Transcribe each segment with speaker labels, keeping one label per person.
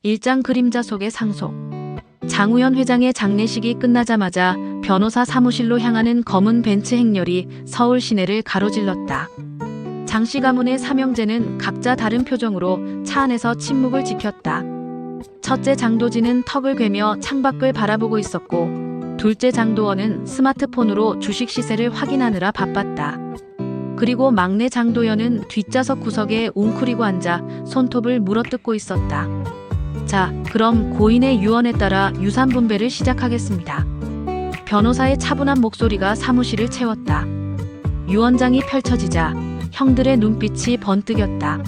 Speaker 1: 일장 그림자 속의 상속. 장우현 회장의 장례식이 끝나자마자 변호사 사무실로 향하는 검은 벤츠 행렬이 서울 시내를 가로질렀다. 장씨 가문의 삼형제는 각자 다른 표정으로 차 안에서 침묵을 지켰다. 첫째 장도진은 턱을 괴며 창밖을 바라보고 있었고, 둘째 장도원은 스마트폰으로 주식 시세를 확인하느라 바빴다. 그리고 막내 장도연은 뒷좌석 구석에 웅크리고 앉아 손톱을 물어뜯고 있었다. 자, 그럼 고인의 유언에 따라 유산 분배를 시작하겠습니다. 변호사의 차분한 목소리가 사무실을 채웠다. 유언장이 펼쳐지자 형들의 눈빛이 번뜩였다.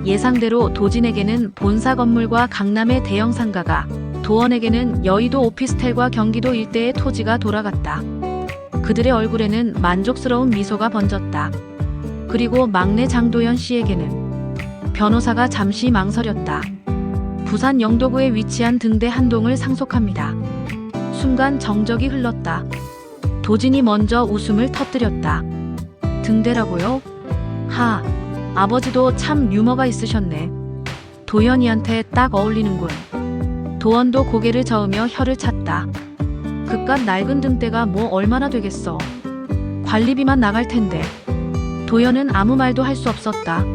Speaker 1: 예상대로 도진에게는 본사 건물과 강남의 대형 상가가, 도원에게는 여의도 오피스텔과 경기도 일대의 토지가 돌아갔다. 그들의 얼굴에는 만족스러운 미소가 번졌다. 그리고 막내 장도연 씨에게는 변호사가 잠시 망설였다. 부산 영도구에 위치한 등대 한 동을 상속합니다. 순간 정적이 흘렀다. 도진이 먼저 웃음을 터뜨렸다. 등대라고요? 하, 아버지도 참 유머가 있으셨네. 도연이한테 딱 어울리는군. 도원도 고개를 저으며 혀를 찼다. 그깟 낡은 등대가 뭐 얼마나 되겠어. 관리비만 나갈 텐데. 도연은 아무 말도 할 수 없었다.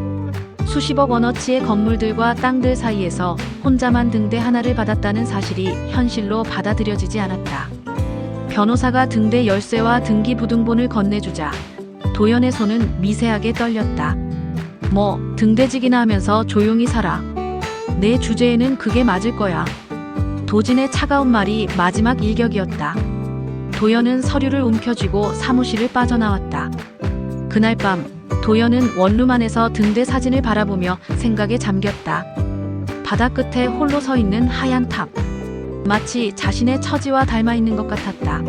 Speaker 1: 수십억 원어치의 건물들과 땅들 사이에서 혼자만 등대 하나를 받았다는 사실이 현실로 받아들여지지 않았다. 변호사가 등대 열쇠와 등기부등본을 건네주자 도연의 손은 미세하게 떨렸다. 뭐 등대직이나 하면서 조용히 살아. 내 주제에는 그게 맞을 거야. 도진의 차가운 말이 마지막 일격이었다. 도연은 서류를 움켜쥐고 사무실을 빠져나왔다. 그날 밤 도연은 원룸 안에서 등대 사진을 바라보며 생각에 잠겼다. 바다 끝에 홀로 서 있는 하얀 탑. 마치 자신의 처지와 닮아 있는 것 같았다.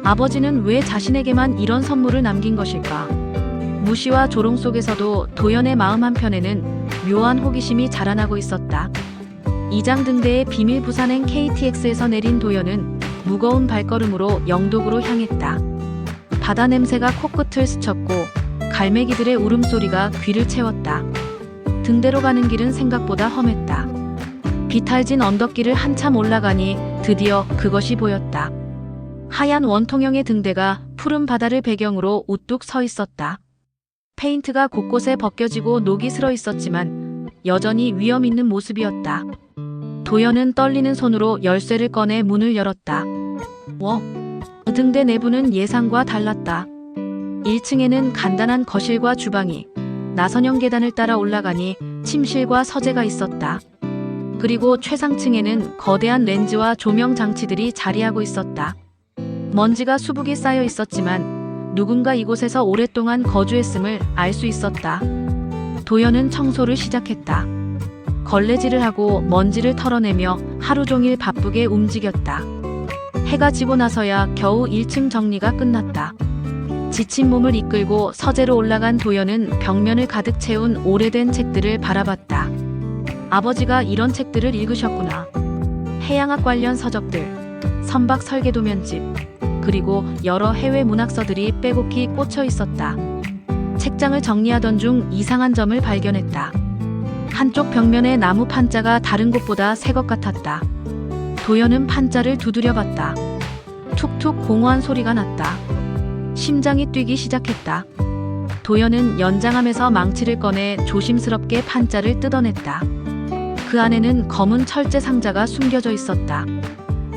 Speaker 1: 아버지는 왜 자신에게만 이런 선물을 남긴 것일까? 무시와 조롱 속에서도 도연의 마음 한편에는 묘한 호기심이 자라나고 있었다. 이장 등대의 비밀 부산행 KTX에서 내린 도연은 무거운 발걸음으로 영도구로 향했다. 바다 냄새가 코끝을 스쳤고 갈매기들의 울음소리가 귀를 채웠다. 등대로 가는 길은 생각보다 험했다. 비탈진 언덕길을 한참 올라가니 드디어 그것이 보였다. 하얀 원통형의 등대가 푸른 바다를 배경으로 우뚝 서 있었다. 페인트가 곳곳에 벗겨지고 녹이 슬어 있었지만 여전히 위험 있는 모습이었다. 도연은 떨리는 손으로 열쇠를 꺼내 문을 열었다. 등대 내부는 예상과 달랐다. 1층에는 간단한 거실과 주방이, 나선형 계단을 따라 올라가니 침실과 서재가 있었다. 그리고 최상층에는 거대한 렌즈와 조명 장치들이 자리하고 있었다. 먼지가 수북이 쌓여 있었지만 누군가 이곳에서 오랫동안 거주했음을 알 수 있었다. 도연은 청소를 시작했다. 걸레질을 하고 먼지를 털어내며 하루 종일 바쁘게 움직였다. 해가 지고 나서야 겨우 1층 정리가 끝났다. 지친 몸을 이끌고 서재로 올라간 도연은 벽면을 가득 채운 오래된 책들을 바라봤다. 아버지가 이런 책들을 읽으셨구나. 해양학 관련 서적들, 선박 설계 도면집, 그리고 여러 해외 문학서들이 빼곡히 꽂혀 있었다. 책장을 정리하던 중 이상한 점을 발견했다. 한쪽 벽면의 나무 판자가 다른 곳보다 새 것 같았다. 도연은 판자를 두드려 봤다. 툭툭 공허한 소리가 났다. 심장이 뛰기 시작했다. 도연은 연장함에서 망치를 꺼내 조심스럽게 판자를 뜯어냈다. 그 안에는 검은 철제 상자가 숨겨져 있었다.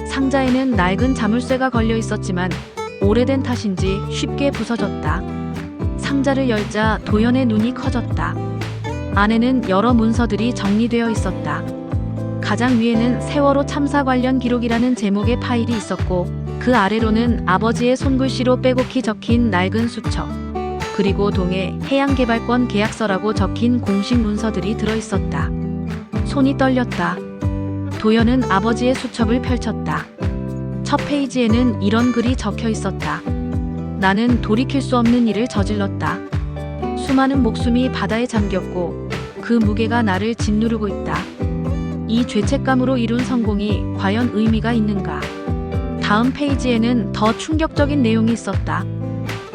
Speaker 1: 상자에는 낡은 자물쇠가 걸려 있었지만 오래된 탓인지 쉽게 부서졌다. 상자를 열자 도연의 눈이 커졌다. 안에는 여러 문서들이 정리되어 있었다. 가장 위에는 세월호 참사 관련 기록이라는 제목의 파일이 있었고, 그 아래로는 아버지의 손글씨로 빼곡히 적힌 낡은 수첩, 그리고 동해 해양개발권 계약서라고 적힌 공식 문서들이 들어있었다. 손이 떨렸다. 도연은 아버지의 수첩을 펼쳤다. 첫 페이지에는 이런 글이 적혀 있었다. 나는 돌이킬 수 없는 일을 저질렀다. 수많은 목숨이 바다에 잠겼고 그 무게가 나를 짓누르고 있다. 이 죄책감으로 이룬 성공이 과연 의미가 있는가? 다음 페이지에는 더 충격적인 내용이 있었다.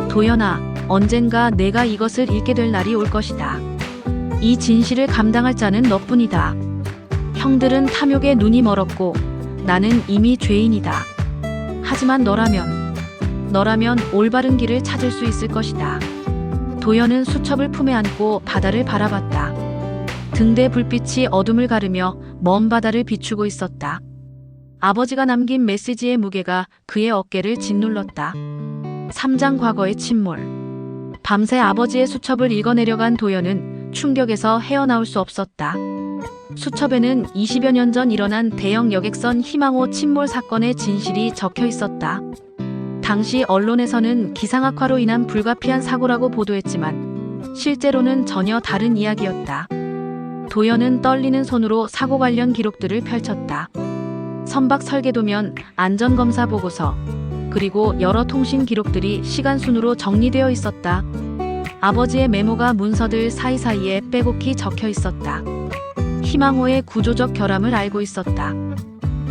Speaker 1: 도연아, 언젠가 내가 이것을 읽게 될 날이 올 것이다. 이 진실을 감당할 자는 너뿐이다. 형들은 탐욕에 눈이 멀었고 나는 이미 죄인이다. 하지만 너라면 올바른 길을 찾을 수 있을 것이다. 도연은 수첩을 품에 안고 바다를 바라봤다. 등대 불빛이 어둠을 가르며 먼 바다를 비추고 있었다. 아버지가 남긴 메시지의 무게가 그의 어깨를 짓눌렀다. 3장 과거의 침몰. 밤새 아버지의 수첩을 읽어내려간 도연은 충격에서 헤어나올 수 없었다. 수첩에는 20여 년 전 일어난 대형 여객선 희망호 침몰 사건의 진실이 적혀 있었다. 당시 언론에서는 기상악화로 인한 불가피한 사고라고 보도했지만 실제로는 전혀 다른 이야기였다. 도연은 떨리는 손으로 사고 관련 기록들을 펼쳤다. 선박 설계도면, 안전검사 보고서, 그리고 여러 통신 기록들이 시간순으로 정리되어 있었다. 아버지의 메모가 문서들 사이사이에 빼곡히 적혀 있었다. 희망호의 구조적 결함을 알고 있었다.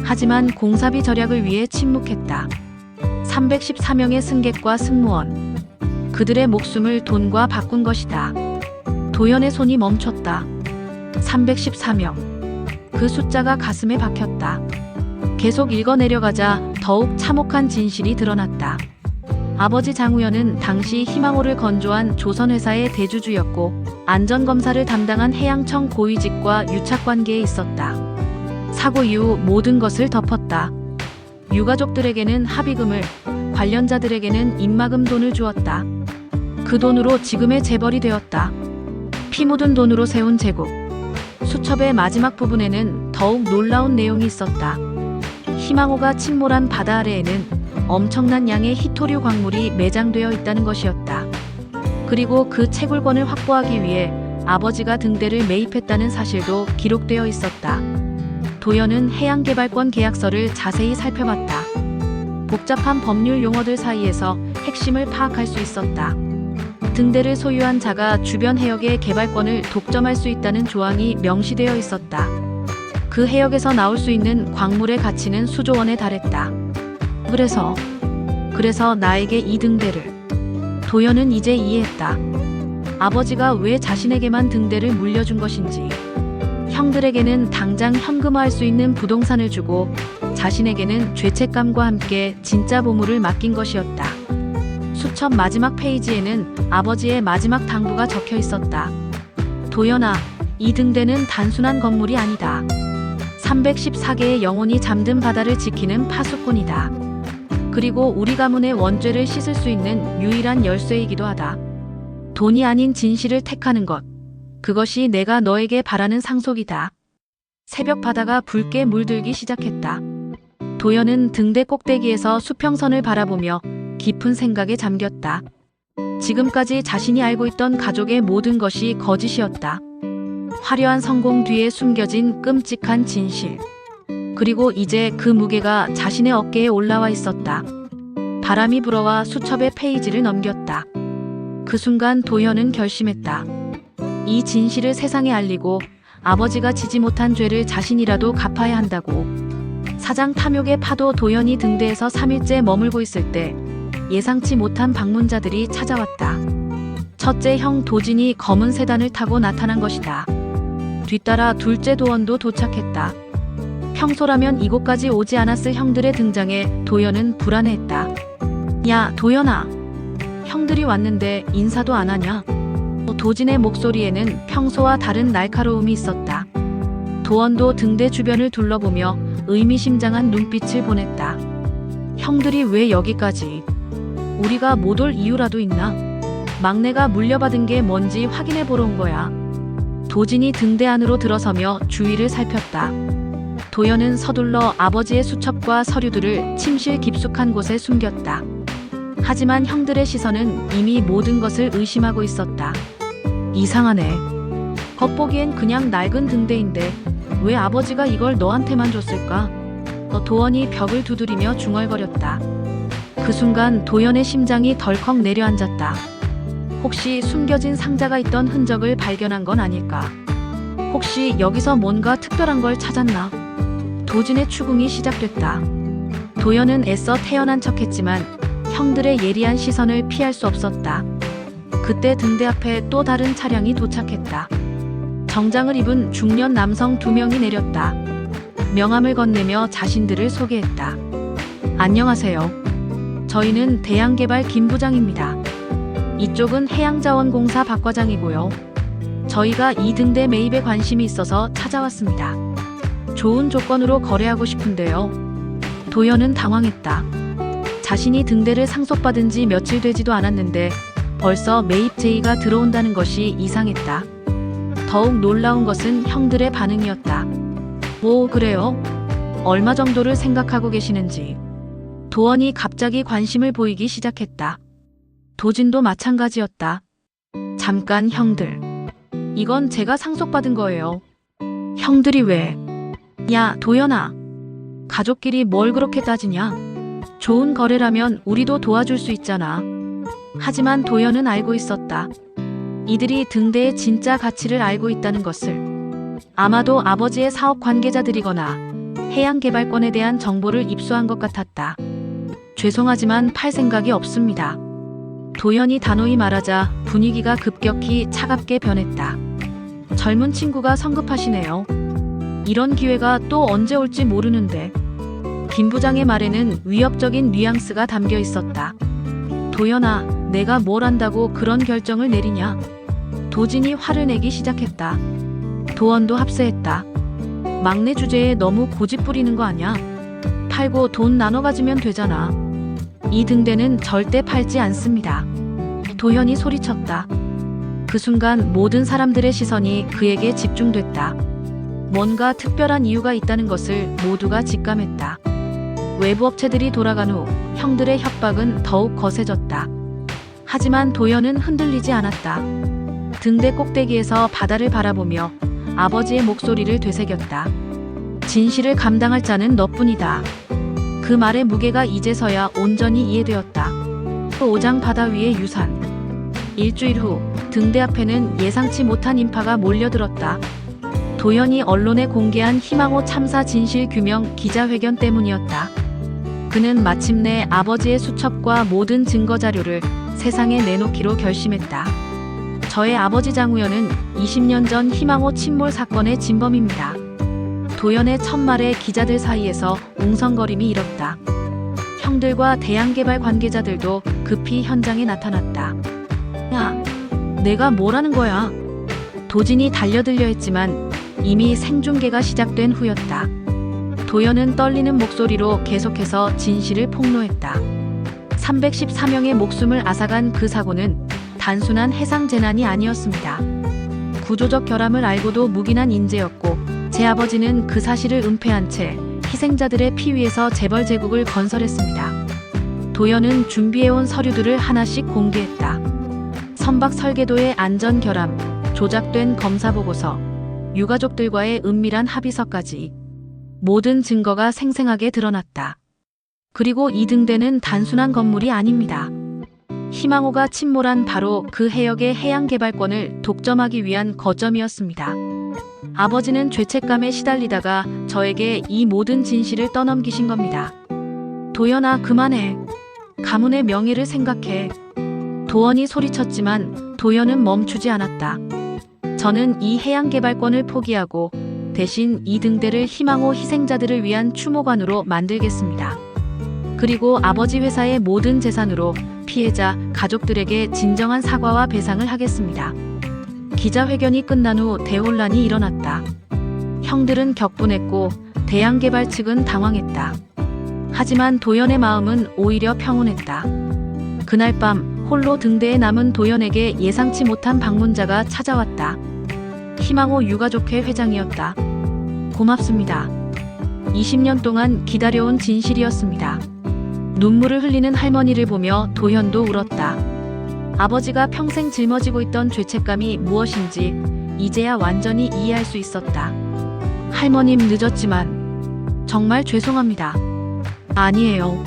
Speaker 1: 하지만 공사비 절약을 위해 침묵했다. 314명의 승객과 승무원. 그들의 목숨을 돈과 바꾼 것이다. 도연의 손이 멈췄다. 314명. 그 숫자가 가슴에 박혔다. 계속 읽어내려가자 더욱 참혹한 진실이 드러났다. 아버지 장우현은 당시 희망호를 건조한 조선회사의 대주주였고 안전검사를 담당한 해양청 고위직과 유착관계에 있었다. 사고 이후 모든 것을 덮었다. 유가족들에게는 합의금을, 관련자들에게는 입마금 돈을 주었다. 그 돈으로 지금의 재벌이 되었다. 피 묻은 돈으로 세운 제국. 수첩의 마지막 부분에는 더욱 놀라운 내용이 있었다. 희망호가 침몰한 바다 아래에는 엄청난 양의 희토류 광물이 매장되어 있다는 것이었다. 그리고 그 채굴권을 확보하기 위해 아버지가 등대를 매입했다는 사실도 기록되어 있었다. 도연은 해양개발권 계약서를 자세히 살펴봤다. 복잡한 법률 용어들 사이에서 핵심을 파악할 수 있었다. 등대를 소유한 자가 주변 해역의 개발권을 독점할 수 있다는 조항이 명시되어 있었다. 그 해역에서 나올 수 있는 광물의 가치는 수조 원에 달했다. 그래서 나에게 이 등대를. 도연은 이제 이해했다. 아버지가 왜 자신에게만 등대를 물려준 것인지. 형들에게는 당장 현금화할 수 있는 부동산을 주고 자신에게는 죄책감과 함께 진짜 보물을 맡긴 것이었다. 수첩 마지막 페이지에는 아버지의 마지막 당부가 적혀 있었다. 도연아, 이 등대는 단순한 건물이 아니다. 314개의 영혼이 잠든 바다를 지키는 파수꾼이다. 그리고 우리 가문의 원죄를 씻을 수 있는 유일한 열쇠이기도 하다. 돈이 아닌 진실을 택하는 것. 그것이 내가 너에게 바라는 상속이다. 새벽 바다가 붉게 물들기 시작했다. 도연은 등대 꼭대기에서 수평선을 바라보며 깊은 생각에 잠겼다. 지금까지 자신이 알고 있던 가족의 모든 것이 거짓이었다. 화려한 성공 뒤에 숨겨진 끔찍한 진실. 그리고 이제 그 무게가 자신의 어깨에 올라와 있었다. 바람이 불어와 수첩의 페이지를 넘겼다. 그 순간 도연은 결심했다. 이 진실을 세상에 알리고 아버지가 지지 못한 죄를 자신이라도 갚아야 한다고. 사장 탐욕의 파도. 도연이 등대에서 3일째 머물고 있을 때 예상치 못한 방문자들이 찾아왔다. 첫째 형 도진이 검은 세단을 타고 나타난 것이다. 뒤따라 둘째 도원도 도착했다. 평소라면 이곳까지 오지 않았을 형들의 등장에 도연은 불안해했다. 야, 도연아. 형들이 왔는데 인사도 안 하냐? 도진의 목소리에는 평소와 다른 날카로움이 있었다. 도원도 등대 주변을 둘러보며 의미심장한 눈빛을 보냈다. 형들이 왜 여기까지? 우리가 못 올 이유라도 있나? 막내가 물려받은 게 뭔지 확인해 보러 온 거야. 도진이 등대 안으로 들어서며 주위를 살폈다. 도연은 서둘러 아버지의 수첩과 서류들을 침실 깊숙한 곳에 숨겼다. 하지만 형들의 시선은 이미 모든 것을 의심하고 있었다. 이상하네. 겉보기엔 그냥 낡은 등대인데 왜 아버지가 이걸 너한테만 줬을까? 도원이 벽을 두드리며 중얼거렸다. 그 순간 도연의 심장이 덜컥 내려앉았다. 혹시 숨겨진 상자가 있던 흔적을 발견한 건 아닐까? 혹시 여기서 뭔가 특별한 걸 찾았나? 도진의 추궁이 시작됐다. 도연은 애써 태연한 척했지만 형들의 예리한 시선을 피할 수 없었다. 그때 등대 앞에 또 다른 차량이 도착했다. 정장을 입은 중년 남성 2명이 내렸다. 명함을 건네며 자신들을 소개했다. 안녕하세요. 저희는 대양개발 김 부장입니다. 이쪽은 해양자원공사 박 과장이고요. 저희가 이 등대 매입에 관심이 있어서 찾아왔습니다. 좋은 조건으로 거래하고 싶은데요. 도연은 당황했다. 자신이 등대를 상속받은 지 며칠 되지도 않았는데 벌써 매입 제의가 들어온다는 것이 이상했다. 더욱 놀라운 것은 형들의 반응이었다. 오, 그래요? 얼마 정도를 생각하고 계시는지. 도원이 갑자기 관심을 보이기 시작했다. 도진도 마찬가지였다. 잠깐 형들. 이건 제가 상속받은 거예요. 형들이 왜? 야, 도연아. 가족끼리 뭘 그렇게 따지냐? 좋은 거래라면 우리도 도와줄 수 있잖아. 하지만 도연은 알고 있었다. 이들이 등대의 진짜 가치를 알고 있다는 것을. 아마도 아버지의 사업 관계자들이거나 해양개발권에 대한 정보를 입수한 것 같았다. 죄송하지만 팔 생각이 없습니다. 도연이 단호히 말하자 분위기가 급격히 차갑게 변했다. 젊은 친구가 성급하시네요. 이런 기회가 또 언제 올지 모르는데. 김 부장의 말에는 위협적인 뉘앙스가 담겨 있었다. 도연아, 내가 뭘 안다고 그런 결정을 내리냐? 도진이 화를 내기 시작했다. 도원도 합세했다. 막내 주제에 너무 고집 부리는 거 아냐? 팔고 돈 나눠 가지면 되잖아. 이 등대는 절대 팔지 않습니다. 도현이 소리쳤다. 그 순간 모든 사람들의 시선이 그에게 집중됐다. 뭔가 특별한 이유가 있다는 것을 모두가 직감했다. 외부 업체들이 돌아간 후 형들의 협박은 더욱 거세졌다. 하지만 도연은 흔들리지 않았다. 등대 꼭대기에서 바다를 바라보며 아버지의 목소리를 되새겼다. 진실을 감당할 자는 너뿐이다. 그 말의 무게가 이제서야 온전히 이해되었다. 오장 바다 위의 유산. 일주일 후 등대 앞에는 예상치 못한 인파가 몰려들었다. 도연이 언론에 공개한 희망호 참사 진실 규명 기자회견 때문이었다. 그는 마침내 아버지의 수첩과 모든 증거 자료를 세상에 내놓기로 결심했다. 저의 아버지 장우현은 20년 전 희망호 침몰 사건의 진범입니다. 도연의 첫 말에 기자들 사이에서 웅성거림이 일었다. 형들과 대양개발 관계자들도 급히 현장에 나타났다. 야, 내가 뭐라는 거야? 도진이 달려들려 했지만 이미 생중계가 시작된 후였다. 도연은 떨리는 목소리로 계속해서 진실을 폭로했다. 314명의 목숨을 앗아간 그 사고는 단순한 해상 재난이 아니었습니다. 구조적 결함을 알고도 묵인한 인재였고 제 아버지는 그 사실을 은폐한 채 희생자들의 피 위에서 재벌 제국을 건설했습니다. 도연은 준비해온 서류들을 하나씩 공개했다. 선박 설계도의 안전 결함, 조작된 검사 보고서, 유가족들과의 은밀한 합의서까지 모든 증거가 생생하게 드러났다. 그리고 이 등대는 단순한 건물이 아닙니다. 희망호가 침몰한 바로 그 해역의 해양개발권을 독점하기 위한 거점이었습니다. 아버지는 죄책감에 시달리다가 저에게 이 모든 진실을 떠넘기신 겁니다. 도연아, 그만해. 가문의 명예를 생각해. 도원이 소리쳤지만 도연은 멈추지 않았다. 저는 이 해양개발권을 포기하고 대신 이 등대를 희망호 희생자들을 위한 추모관으로 만들겠습니다. 그리고 아버지 회사의 모든 재산으로 피해자 가족들에게 진정한 사과와 배상을 하겠습니다. 기자회견이 끝난 후 대혼란이 일어났다. 형들은 격분했고 대양개발 측은 당황했다. 하지만 도연의 마음은 오히려 평온했다. 그날 밤 홀로 등대에 남은 도연에게 예상치 못한 방문자가 찾아왔다. 희망호 유가족회 회장이었다. 고맙습니다. 20년 동안 기다려온 진실이었습니다. 눈물을 흘리는 할머니를 보며 도연도 울었다. 아버지가 평생 짊어지고 있던 죄책감이 무엇인지 이제야 완전히 이해할 수 있었다. 할머님, 늦었지만 정말 죄송합니다. 아니에요.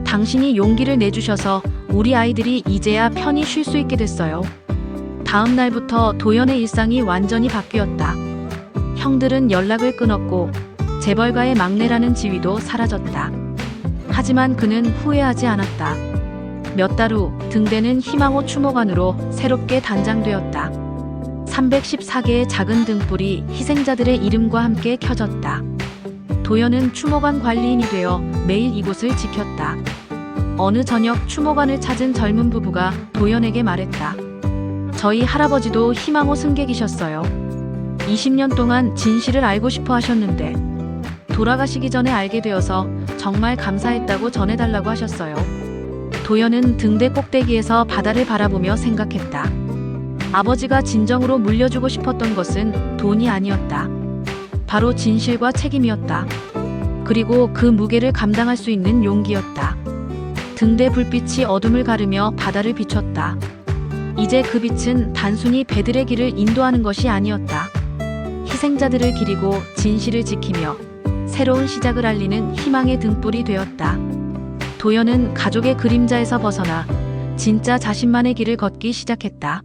Speaker 1: 당신이 용기를 내주셔서 우리 아이들이 이제야 편히 쉴 수 있게 됐어요. 다음 날부터 도연의 일상이 완전히 바뀌었다. 형들은 연락을 끊었고 재벌가의 막내라는 지위도 사라졌다. 하지만 그는 후회하지 않았다. 몇 달 후 등대는 희망호 추모관으로 새롭게 단장되었다. 314개의 작은 등불이 희생자들의 이름과 함께 켜졌다. 도연은 추모관 관리인이 되어 매일 이곳을 지켰다. 어느 저녁 추모관을 찾은 젊은 부부가 도연에게 말했다. 저희 할아버지도 희망호 승객이셨어요. 20년 동안 진실을 알고 싶어 하셨는데 돌아가시기 전에 알게 되어서 정말 감사했다고 전해달라고 하셨어요. 도연은 등대 꼭대기에서 바다를 바라보며 생각했다. 아버지가 진정으로 물려주고 싶었던 것은 돈이 아니었다. 바로 진실과 책임이었다. 그리고 그 무게를 감당할 수 있는 용기였다. 등대 불빛이 어둠을 가르며 바다를 비췄다. 이제 그 빛은 단순히 배들의 길을 인도하는 것이 아니었다. 희생자들을 기리고 진실을 지키며 새로운 시작을 알리는 희망의 등불이 되었다. 도연은 가족의 그림자에서 벗어나 진짜 자신만의 길을 걷기 시작했다.